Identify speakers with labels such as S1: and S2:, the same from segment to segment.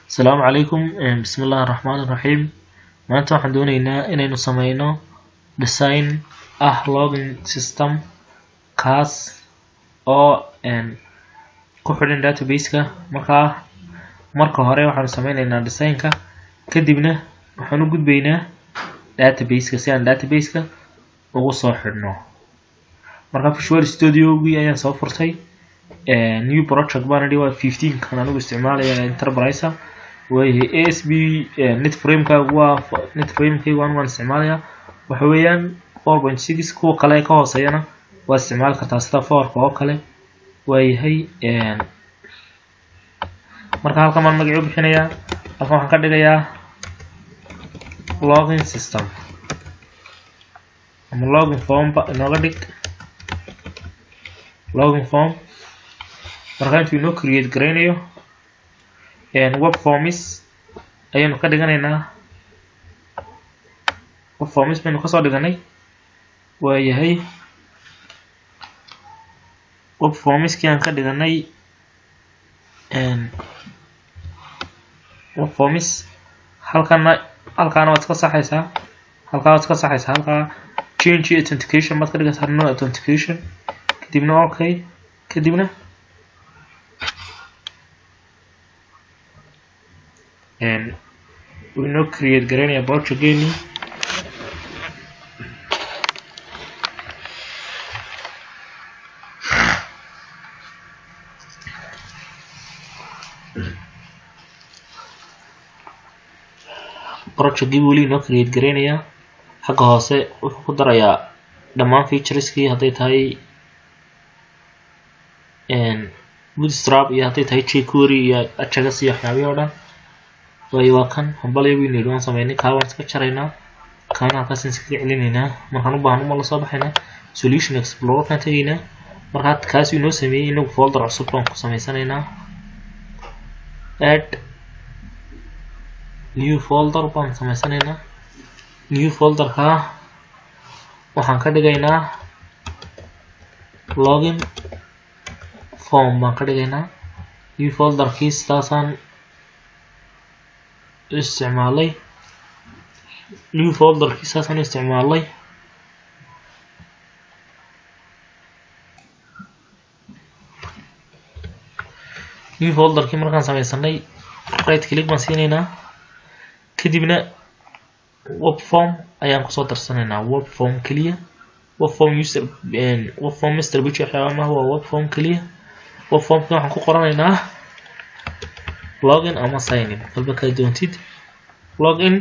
S1: السلام عليكم. بسم الله الرحمن الرحيم. maanta waxaan dooneynaa inaynu sameyno design login system kaas oo ku xidhan database-ka. marka hore waxaanu sameyneynaa design-ka, kadibna waxaan u gudbeynaa database-ka si aan database-ka ugu soo xidhno. marka Visual Studio-gii ayaan soo furtay, new project baan idhi, waa 15 kan anigu isticmaalaya enterprise way ASP netframe-ka waa netframe-kii waan isticmaalaya, waxa weeyaan 4.6 kuwa kale ka hooseeyana waa isticmaal kartaa sida 4 oo kale waayahay. marka halkan aan magac u bixinayaa, halkan waxaan ka dhigayaa login system ama login form ba inooga dhig login form. marka intuu inoo create gareynayo web forms ayaynu ka dhiganaynaa. web forms baynu kasoo dhiganay waayahay. web formskii aan ka dhiganay web forms halkaana waad ka saxaysaa, halkaa change authentication baad ka dhigaysaa no authentication, kadibna okay, kadibna we no create gareynayaa project-geeni. project-gii weli inoo create gareynayaa. xagga hoose wuxuu ku darayaa dhammaan featureski, hadday tahay bootstrap iyo hadday tahay jQuery iyo ajax iyo waxyaabihi oo dhan. waayo waa kan hambalyo weyn ee waan sameynay, kaa waan iska jaraynaa, kaana halkaas iska celinaynaa. markaan u baahno ma la soo baxaynaa solution explorer kan tagaynaa. marka kaas inoo sameeyay inagu folder cusub baan ku sameysanaynaa, add new folder baan sameysanaynaa. new folder-ka waxaan ka dhigaynaa login form baan ka dhigaynaa. new folder-kii sidaasaan isticmaalay, new folder-kii sidaasaan isticmaalay. new folder-kii markaan sameysanay right click baan siinaynaa, kadibna web form ayaan kusoo darsanaynaa. web form keliya, web form user web form master page waxyaaba waa web form keliya. web form-ka waxaan ku qoranaynaa login ama sign in, walba ka doontid. login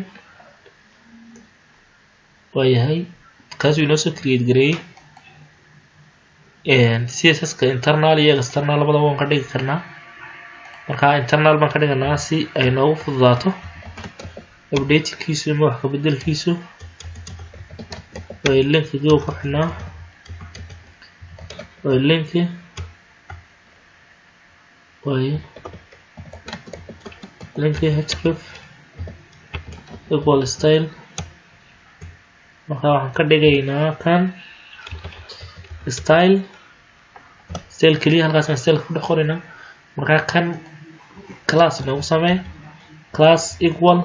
S1: waayahay, kaasuu inoo soo create gareeyay. CSS-ka internal iyo external labadaba waan ka dhigi karnaa. marka internal baan ka dhiganaa si ay noogu fududaato updatekiisu ama wax ka bedelkiisu. way linkigii u qornaa, way linki href equal style. marka waxaan ka dhigaynaa kan style keliya, halkaasaan style ku dhex qoraynaa. marka kan class inoogu samee, class equal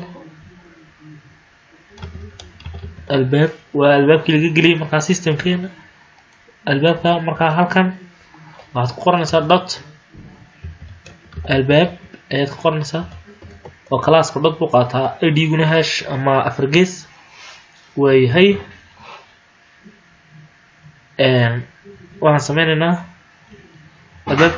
S1: albaab, waa albaabkii laga geliyay markaa systemkeena albaabka. markaa halkan waxaad ku qoranaysaa dot albaab ayaad ku qoranaysaa, oo classka dot buu qaataa, id-guna hash ama afargees waayahay. waxaan sameynaynaa albaab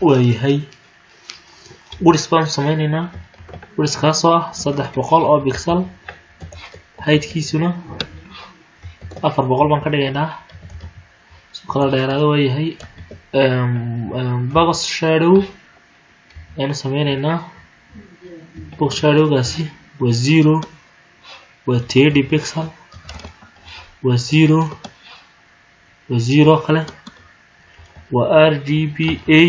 S1: waayahay. width baan sameynaynaa, width kaasoo ah 300 oo pixel, height-kiisuna 400 baan ka dhigaynaa. kala dheeraado waayahay. box shadow aynu sameynayna box shadowgaasi waa 0 waa 30 pixel waa 0 waa 0 kale waa RGBA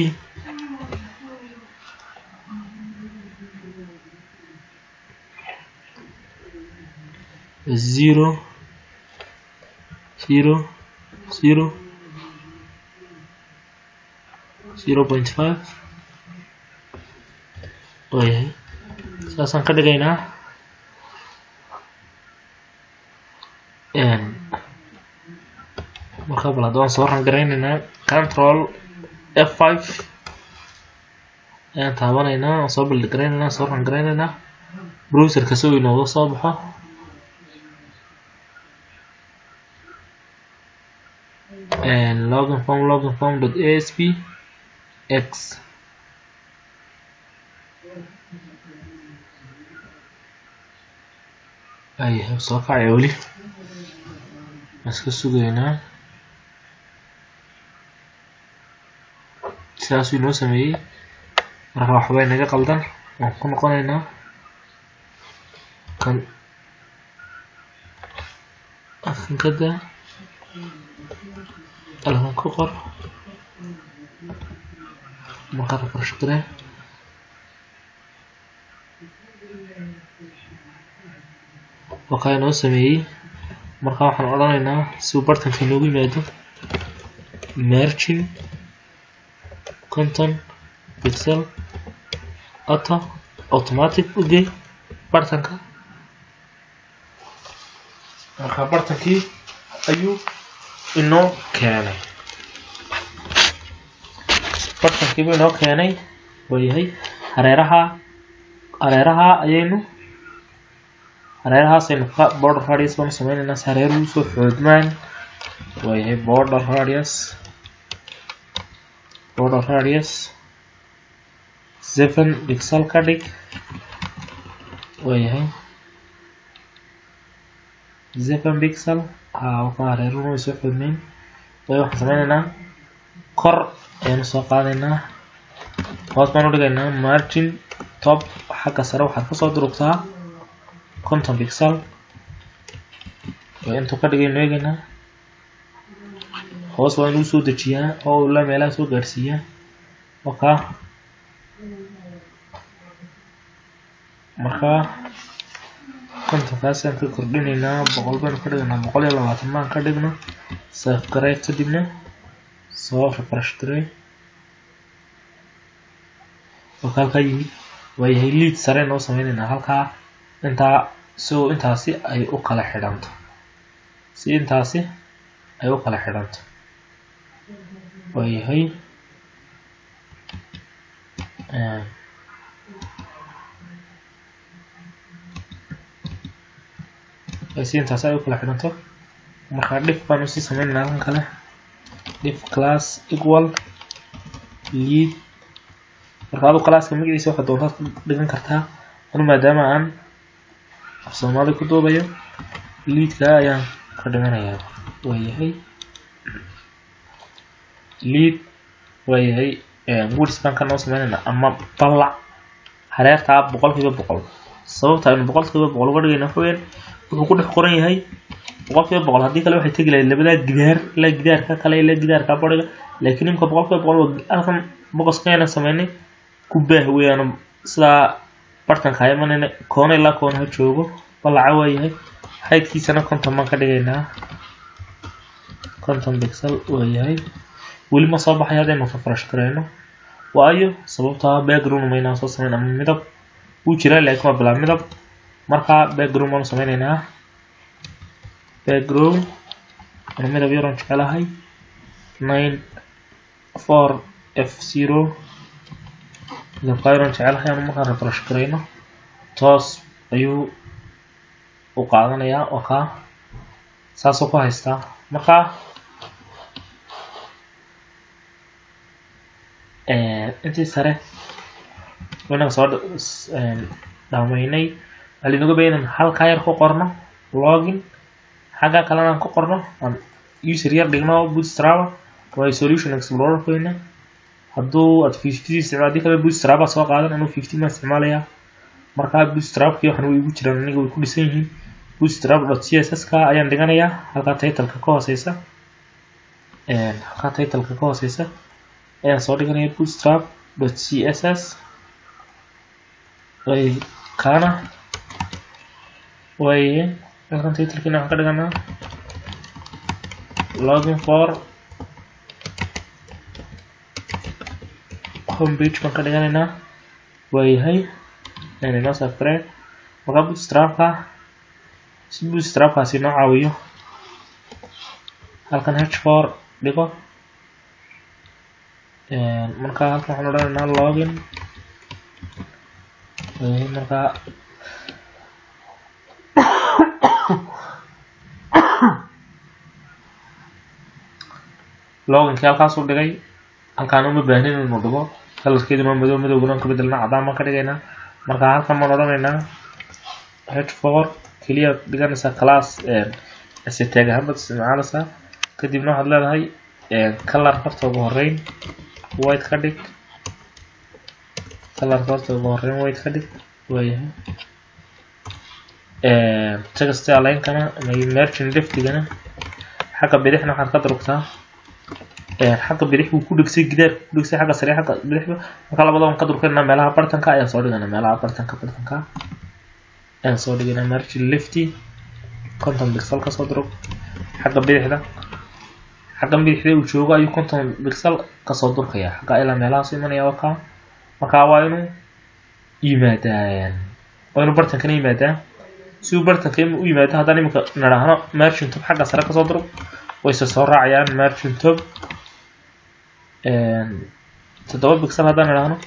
S1: zero 0.5 waayahay saasaan ka dhigaynaa markaa bal haddaan soo rangaraynayna control F5 ayaan taabanaynaa oo soo bildhigaraynayna soo rangaraynayna browserka soo inooga soo baxo login form.asp x ayahay soo kacay weli iska sugaynaa sidaasuu inoo sameeyey marka waxbay naga qaldan waan ku noqonaynaa kan afinkada alhan ku qor marka refresh garee waxaa inoo sameeyey marka waxaan odhanaynaa si uu bartanka inoogu yimaado margin content pixel automatic ugey bartanka marka bartankii ayuu inoo keenay bartankiiba inoo keenay waayahay hareerahaasaynu border radius baanu sameynaynaa si hareeruhu usoo xoodmaan waayahay border radius 7 pixel ka dhig waayahay 7 pixel waxaa hareeruhu way soo xoodmeen waayo waxaan sameynaynaa kor ayaanu soo qaadaynaa hoos baan u dhigaynaa margin top xagga sare waxaad kasoo durugtaa 50 pixel intuu ka dhigaynu eegaynaa hoos waa inuu soo dejiyaa oo uu la meelaha soo gaarsiiyaa markaa kontonkaasaan ka kordhinaynaa 100 baynu ka dhigaynaa 120 baan ka dhigno save garee kadibna soo refresh garee halkaa yimid waayahay lead sare noo sameynaynaa halkaa intaasi ay u kala xidhanto waayahay si intaasi ay u kala xidhanto markaa diff baan usii sameynaynaa halkan kale diff class equal lead marka adu classka magaciisa waxaad doontaad ku dhigan kartaa anu maadaama aan af Soomaali ku duubayo leadka ayaan ka dhiganayaa waayahay lead waayahay words baan ka noo sameynaynaa ama ballac hareertaa 100% sababta aynu 100% uga dhigayna waxweyn wuxuu ku dhex qoran yahay 100% haddii kale waxay tegi lahayd labada gidaar ilaa gidaarka kale ilaa gidaarka bariga laakiin imka 100% halkan boqoskeena sameynay ku baah weeyaan sida bartanka aymanayna koona ilaa koona ha joogo ballaca waayahay heightkiisana 50 baan ka dhigaynaa 50 pixel waayahay weli ma soo baxay haddaynu refresh gareyno waayo sababtaa background maynaan soo sameyn ama midab wuu jiraa laakiin waa bilaa midab markaa background baanu sameynaynaa background ana midab yaroon jecelahay 94F0 midabka yaroon jecelahay anu markaan refresh gareyno toos ayuu u qaadanayaa oo kaa saasoo ku haystaa markaa intii sare waynaga soo dhamaynay waxaa liinoga baahan halkaa yar ku qorno login xagga kalena aan ku qorno aan user yar dhigno bootstrap waa solution explorer kuyna hadduu aad 50 isticmaali kale bootstrap soo qaadan inuu 50 ma isticmaalaya marka bootstrap waxaan way ugu jiraan aniga way ku dhisan yihiin bootstrap.css ka ayaan dhiganayaa halka title-ka ka hooseysa ayaan soo dhiganayaa bootstrap.css way kana way halkan title-kina waxaan ka dhiganaa login for homepage baan ka dhiganaynaa waayahay inoo subscribe marka bootstrap-kaasi noo caawiyo halkan h4 dhigo marka halkan waxaan odhanaynaa login marka loginkii halkaasuu dhigay halkaan uma baahnin inuu dhigo kalarkeeduna waa madow madowguna ka bedelnaa cadaan baan ka dhigaynaa marka halkan baan odhanaynaa h4 keliya dhiganaysaa class tag ahaan baad isticmaalaysaa kadibna waxaad leedahay color horta ugu horeyn white ka dhig waayahay text align-kana margin left-gana xagga bidixna waxaad ka durugtaa xagga bidix buu ku dhigsay gidaar ku dhigsay xagga sare xagga bidixba marka labadaba ka durkaynaa meelaha bartanka ayaan soo dhiganaa meelaha bartanka ayaan soo dhiganaa margin left 50 pixel ka soo durug xagga bidixda uu joogo ayuu 50 pixel ka soo durkaya xagga ilaa meelaha soo imanaya marka waa inuu yimaadaa bartankana yimaadaa si uu bartanka u yimaado haddaan imika nidhaahno margin top xagga sare ka soo durug way soo raacayaan margin top 7 pixel haddaan nidhaahno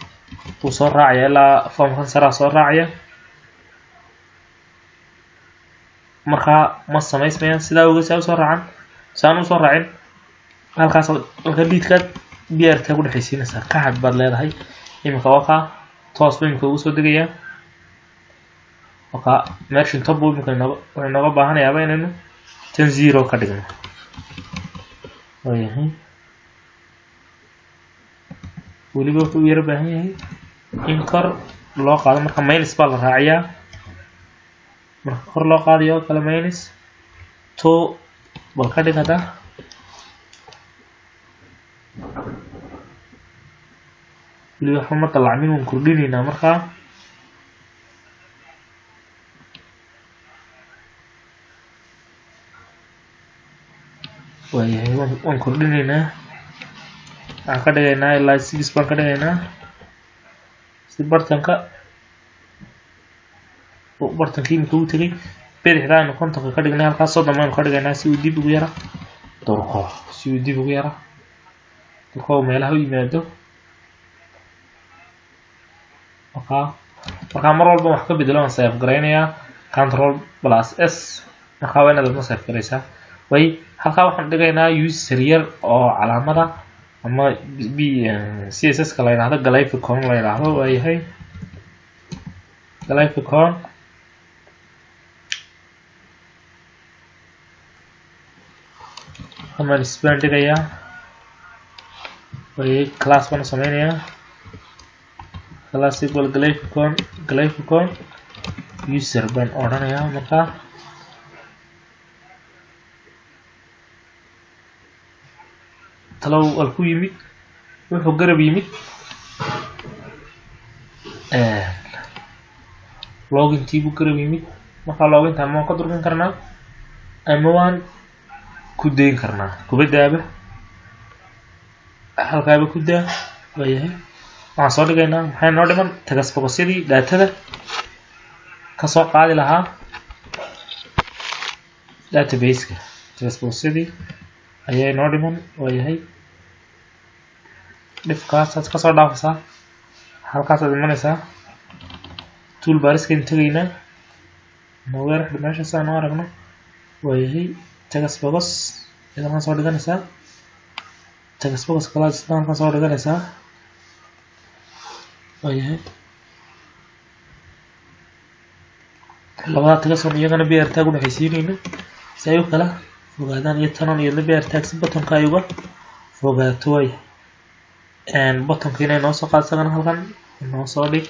S1: wuu soo raacaya ilaa formkan sare soo raacaya marka ma samaysmayaan sidaa uga soo raacan saan u soo raacin halkaas halka leadkaad BRT ku dhaxaysiinaysaa ka xad baad leedahay imika waa toos buu imika ugu soo degayaa margin top buu imika waxay nooga baahanayaaba inaynu 10 ka dhigno waayahay weliba wuxuu u yara baahan yahay in kor loo qaado marka minus baa la raaciyaa marka kor loo qaadayo kala minus 2 bal ka dhig hadda weliba waxba ma dalacmin waan kordhinaynaa markaa waayahay waan kordhinaynaa waxaan ka dhigaynaa ilaa 6 baan ka dhigaynaa si bartankii imika uu tegay bidixda aynu 50 ka dhignay halkaas 30 aynu ka dhigaynaa si uu dib ugu yara durko meelaha u yimaado marka mar walba wax ka bedelo aan save garaynayaa Ctrl+S marka waa inaad save garaysaa way halkaa waxaan dhigaynaa user yar oo calaamada ama CSS ka la yiraahdo glyphicon la yiraahdo waayahay glyphicon ama isbaan dhigayaa way class baan sameynayaa class equal glyphicon user baan odhanayaa marka talow alku yimid wuxuu garab yimid logintii buu garab yimid marka loginta ma ka durkan karnaa ama waan ku deyn karnaa kubadaaba halkaaba ku daa waayahay waxaan soo dhigaynaa maxay noo dhiman tagasbogosyadii daatada ka soo qaadi lahaa database-ka tagasbogosyadii ayay noo dhiman waayahay dhifkaasaad ka soo dhaafaysaa halkaasaad imanaysaa toolbariskan tegaynaa nowhere meeshaas aan noo aragno waayahay tagasbogos idan soo dhiganaysaa tagasbogos kalaad islaan ka soo dhiganaysaa waayahay labada tagason iyagana BR tag u dhaxaysiinayno si ay u kala fogaadaan iyo tanan iyo BR tag si buttonka ay uga fogaato way bottom kina noo soo qaad sagana halkan noo soo dhig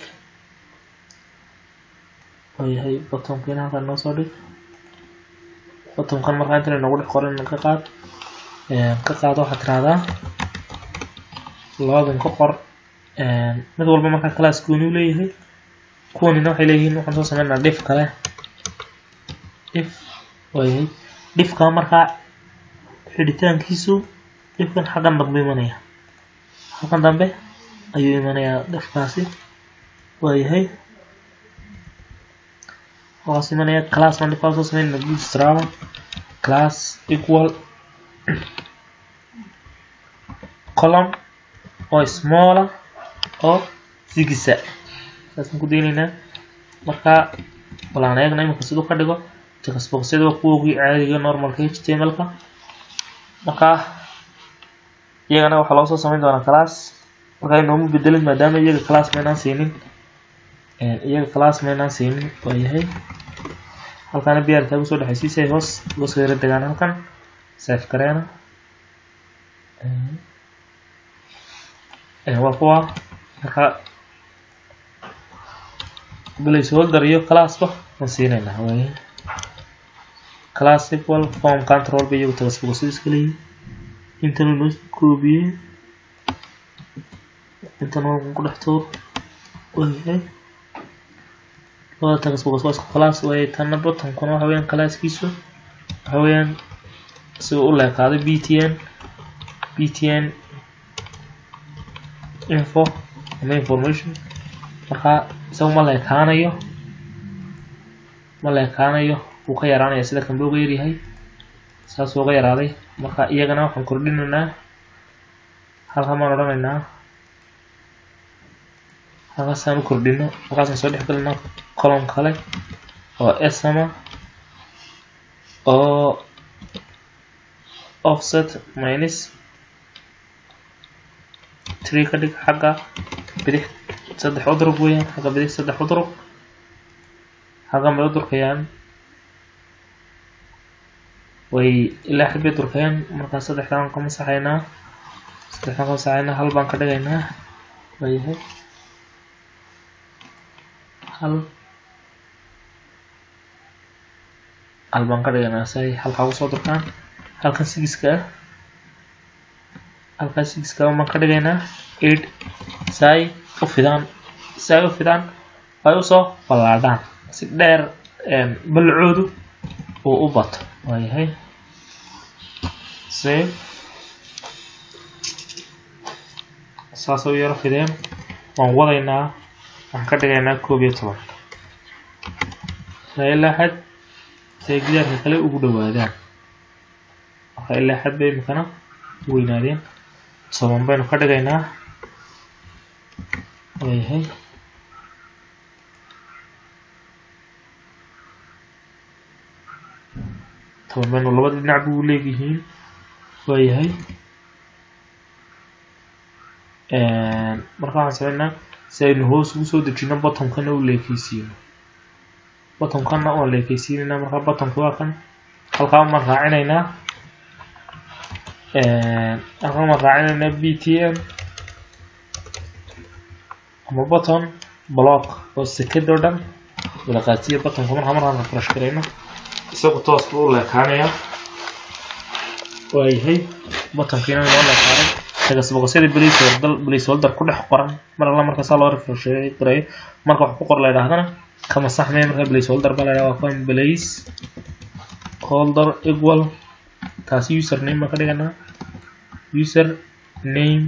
S1: wayahay bottom kina halkan noo soo dhig bottom kan markaa inta nagu dhex qoran ka qaad waxa tiraahdaa login ka qor mid walba markaa class gooni u leeyahay kuwanina waxay leeyihiin waxaan soo sameynaa div kale if wayahay divka markaa xidhitaankiisu divkan xaggan dambe imanaya halkan dambe ayuu imanayaa divkaasi wayahay waxaa imanaya class man divka soo sameynaa bootstrap class equal column oo smaller oo sigisa saasaan ku daynaynaa markaa balaan eegna imika siduu ka dhigo text boxyada waa kuwoogii caadiga normalka html-ka markaa iyagana waxaa loo soo samayn doonaa class markaa inoomu bedelin maadaama iyaga class maynaan siinin waayahay halkaana br tag usoo dhexaysiisay hoos uga soo yara degaan halkan save gareena waa kuwa markaa placeholder iyo classba waan siinaynaa waayahay class equal form control ba iyagu text boxyada iska leeyihin intana noo koobiyey intana waan ku dhex tuur wayahay labada text box waa isku class waayay tanna bottomkuna waxa weeyaan classkiisu waxa weeyaan siduu u leekaaday btn info ama information markaa isagu ma leekaanayo wuu ka yaraanaya sida kan booga yaryahay saasuu uga yaraaday marka iyagana waxaan kordhinaynaa halkan baan odhanaynaa halkaasaan u kordhino markaasaan soo dhex gelinaa column kale oo sama oo offset minus 3 ka dhig xagga bidix 3 udrug weeyaan xagga bidix 3 udrug xagga may udurkayaan way ilaa xad bay durkayaan markaa 3 kaan ka masaxaynaa hal baan ka dhigaynaa wayahay hal baan ka dhigaynaa say halkaa usoo durkaan halkan 6ka halkaa 6ka baan ka dhigaynaa 8 say u fidaan ay usoo ballaadhaan si dheer balcoodu uu u bato waayahay save saas u yaro fideen waan wadaynaa waxaan ka dhigaynaa 11 say ilaa xad say gidaarka kale ugu dhawaadaan marka ilaa xad bay imikana weynaadeen 7 baynu ka dhigaynaa waayahay طبعاً labada dhinac buu leeyahay waayahay marka waxaan sameynaa si aynu hoos ugu soo dejino bottomkana u leekaysiino bottomkana oo leekaysiinayna marka bottomku waa kan halkaan ma raacinaynaa btn ama bottom block oo sekada oo dhan wala qaatiyo bottomka markaan refresh gareyno isagu toos buu leekaanaya waayahay bottomkiina loo leekaaday text boxyada placeholder ku dhex qoran mar alla marka saa loo refresh gareeyo marka wax ku qor la yidhaahdana kama saxmaya marka placeholder baa la yidhahdaa waa kan placeholder equal taasi username baan ka dhiganaa username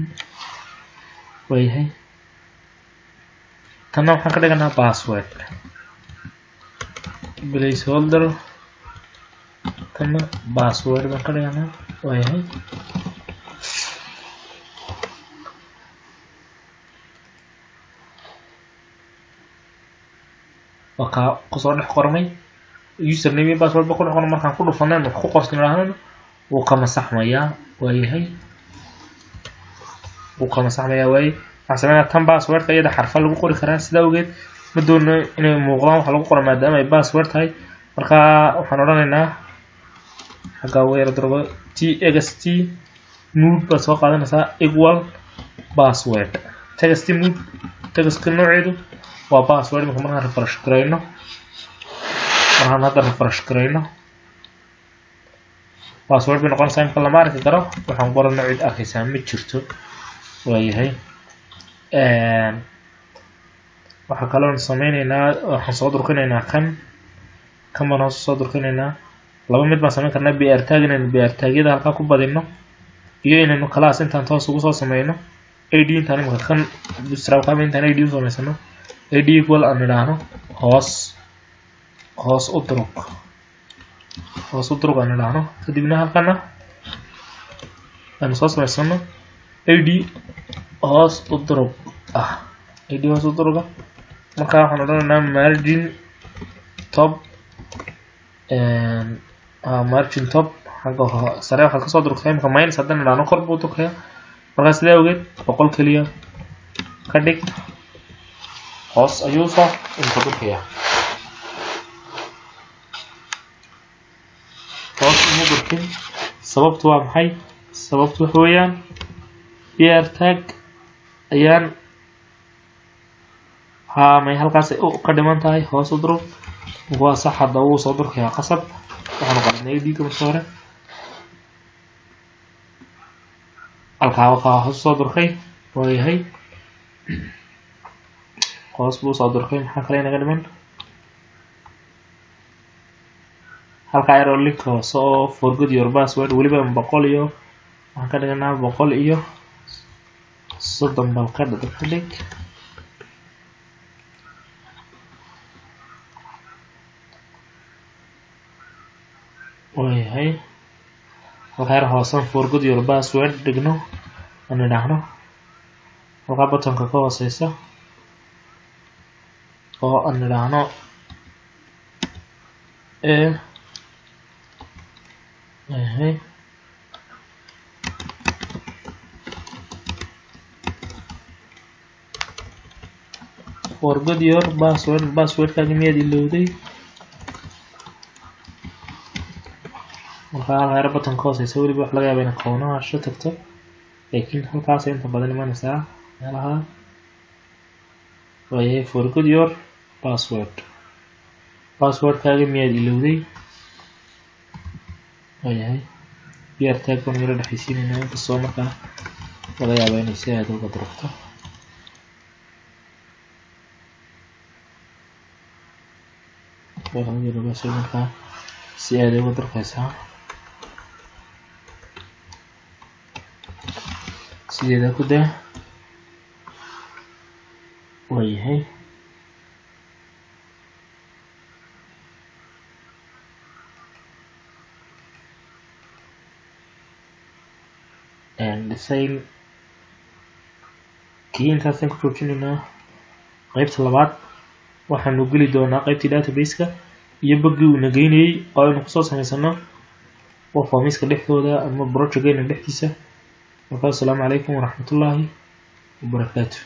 S1: waayahay tanna waxaan ka dhiganaa password placeholder tanna password baan ka dhiganaa waayahay wakaa kusoo dhex qornay username iyo password ba ku dhex qornay markaan ku dhufanay wax ku qorsan lahayn wuu ka masaxmayaa waayahay waaye waxaan sameynaa tan passwordka iyada xarfa lagu qori karaa sidaa awgeed ma doono inay muuqdaan waxa lagu qoro maadaama ay password tahay marka waxaan odhanaynaa xagga weera darbo txt nude baa soo qaadanaysaa equal password text mode text nooceedu waa password markaan refresh gareyno waxaan hadda refresh gareyno password bi noqon sayn kala maarki karo waxaan qorno cid arkaysaa ma jirto waayahay waxa kale oo sameeynaa waxaan soo durkinaynaa kan baan soo durkinaynaa laba mid baan sameyn karnaa br tag inaan br tagyada halka ku badino iyo inaynu class intaan toos ugu soo sameeyno id intaan marka kan bootstrap ka intaan id u sameysano id equal aan idhaahno hoos u durug aan idhaahno kadibna halkana aan soo sameysano id hoos u durug marka waxaan odhanaynaa margin top margin top xagga sare waxa ka soo durugtay marka minus haddana idhaahno kor buu durkaya marka sidaa ogeed 100 kaliya ka dhig hoos ayuu soo inta durkaya hoos uma durkin sababtu waa maxay sababtu waxa weeyaan br tag ayaan may halkaas ka dhiman tahay hoos u durug waa sax hadda uu soo durkaya qasab waxaan qadnay id ka soo halkaa hoos soo durkay waayahay hoos buu soo durkay maxaa kale inaga dhiman halkaa error link soo forget your password waliba 100 iyo waxaan ka dhiganaa 100 iyo 30 bal ka dhig waayahay halkaa hoosan forget your password dhigno aan idhaahno halkaa buttonka ka hooseysa oo aan idhaahno forget your password kaagi miyaad ilowday marka halkaa button ka hooseysa weliba wax laga yaabaa inaad qownaha sho tagto laakiin halkaas inta badan imanaysaa meelaha waayahay forget your password kaagi miyaad ilowday waayahay br tag baan yara dhexaysiinaynaa inkastoo markaa laga yaabaa inay si aad uga durugto markaa si aad uga durkaysaa sideeda ku daa waayahay design kii intaasaan ku joojinaynaa qaybta labaad waxaanu geli doonaa qaybtii database-ka iyo boggii uu nageynayay oo aynu kusoo samaysano formiska dhexdooda ama project-geena dhexdiisa. Assalamu alaikum warahmatullahi wabarakatuh.